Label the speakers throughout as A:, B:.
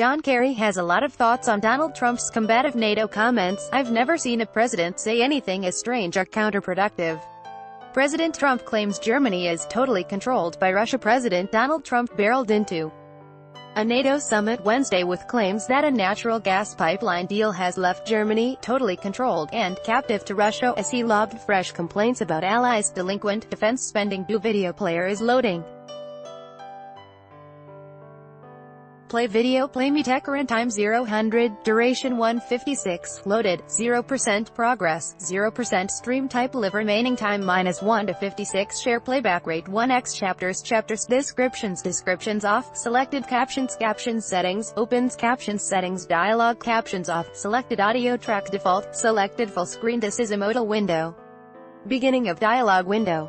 A: John Kerry has a lot of thoughts on Donald Trump's combative NATO comments. "I've never seen a president say anything as strange or counterproductive." President Trump claims Germany is totally controlled by Russia. President Donald Trump barreled into a NATO summit Wednesday with claims that a natural gas pipeline deal has left Germany totally controlled and captive to Russia, as he lobbed fresh complaints about allies' delinquent defense spending. Video player is loading. Play video. Play me tech current time 0-100, duration 156, loaded, 0% progress, 0% stream type live remaining time -1 to 56 share playback rate 1x chapters descriptions off, selected captions settings, opens captions settings dialog captions off, selected audio track default, selected full screen. This is a modal window. Beginning of dialog window.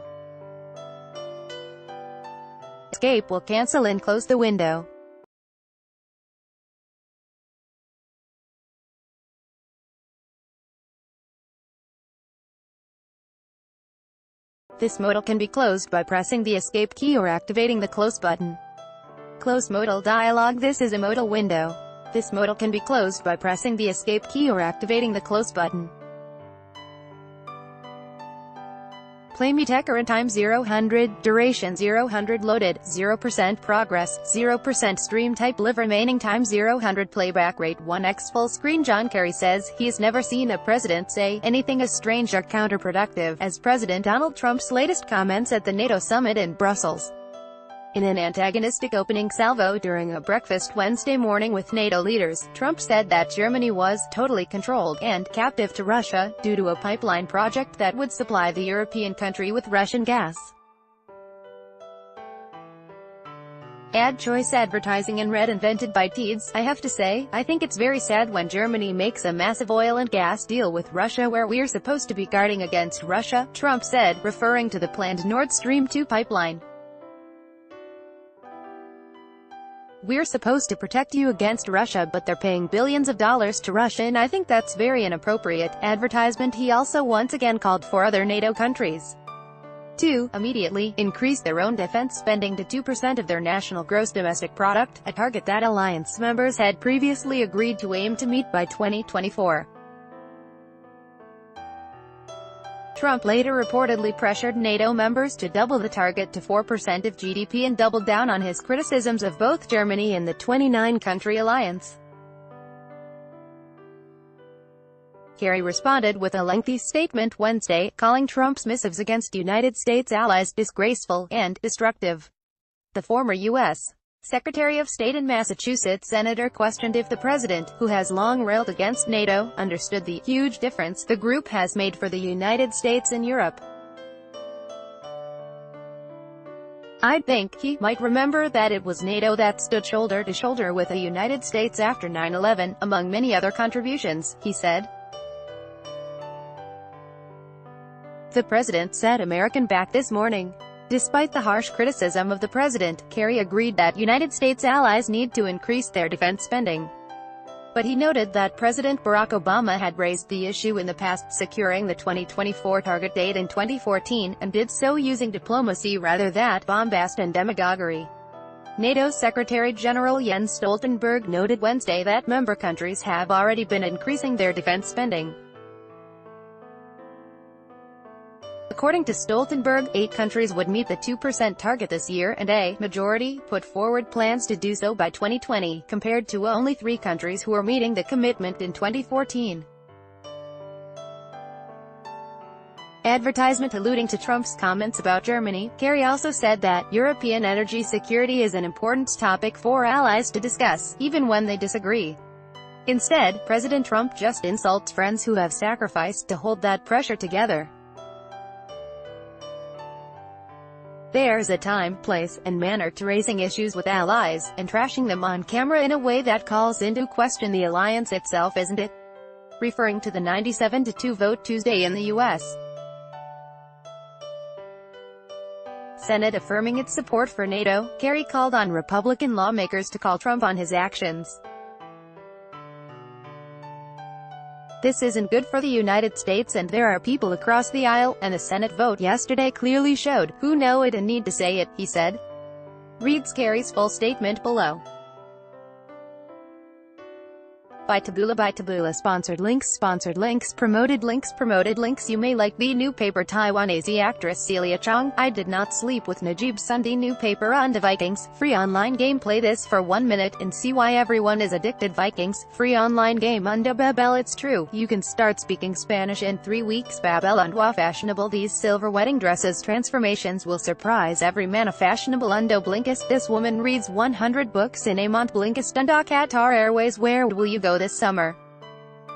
A: Escape will cancel and close the window. This modal can be closed by pressing the escape key or activating the close button. Close modal dialog. This is a modal window. This modal can be closed by pressing the escape key or activating the close button. Play me tech current time 0-100, duration 0-100, loaded, 0% progress, 0% stream type live remaining time 0-100 playback rate 1x full screen. John Kerry says he's never seen a president say anything as strange or counterproductive as President Donald Trump's latest comments at the NATO summit in Brussels. In an antagonistic opening salvo during a breakfast Wednesday morning with NATO leaders, Trump said that Germany was totally controlled and captive to Russia due to a pipeline project that would supply the European country with Russian gas. Ad choice advertising in red invented by Teeds. "I have to say, I think it's very sad when Germany makes a massive oil and gas deal with Russia where we're supposed to be guarding against Russia," Trump said, referring to the planned Nord Stream 2 pipeline. "We're supposed to protect you against Russia, but they're paying billions of dollars to Russia, and I think that's very inappropriate." Advertisement. He also once again called for other NATO countries to immediately increase their own defense spending to 2% of their national gross domestic product, a target that alliance members had previously agreed to aim to meet by 2024. Trump later reportedly pressured NATO members to double the target to 4% of GDP and doubled down on his criticisms of both Germany and the 29-country alliance. Kerry responded with a lengthy statement Wednesday, calling Trump's missives against United States allies disgraceful and destructive. The former U.S. Secretary of State and Massachusetts senator questioned if the president, who has long railed against NATO, understood the huge difference the group has made for the United States and Europe. "I think he might remember that it was NATO that stood shoulder to shoulder with the United States after 9/11, among many other contributions," he said. The president said American back this morning. Despite the harsh criticism of the president, Kerry agreed that United States allies need to increase their defense spending. But he noted that President Barack Obama had raised the issue in the past, securing the 2024 target date in 2014, and did so using diplomacy rather than bombast and demagoguery. NATO Secretary General Jens Stoltenberg noted Wednesday that member countries have already been increasing their defense spending. According to Stoltenberg, 8 countries would meet the 2% target this year, and a majority put forward plans to do so by 2020, compared to only 3 countries who are meeting the commitment in 2014. Advertisement. Alluding to Trump's comments about Germany, Kerry also said that European energy security is an important topic for allies to discuss, even when they disagree. Instead, President Trump just insults friends who have sacrificed to hold that pressure together. "There's a time, place, and manner to raising issues with allies, and trashing them on camera in a way that calls into question the alliance itself, isn't it?" Referring to the 97-2 vote Tuesday in the U.S. Senate affirming its support for NATO, Kerry called on Republican lawmakers to call Trump on his actions. "This isn't good for the United States, and there are people across the aisle, and the Senate vote yesterday clearly showed, who know it and need to say it," he said. Read Kerry's full statement below. By Taboola. Sponsored links, promoted links. You may like the new paper. Taiwanese actress Celia Chong. I did not sleep with Najib Sunday. New paper on the Vikings. Free online game. Play this for 1 minute and see why everyone is addicted. Vikings. Free online game under Babel. It's true. You can start speaking Spanish in 3 weeks. Babel undo fashionable. These silver wedding dresses transformations will surprise every man. A fashionable undo Blinkist. This woman reads 100 books in a month. Blinkist undo. Qatar Airways. Where will you go this summer?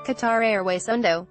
A: Qatar Airways undo.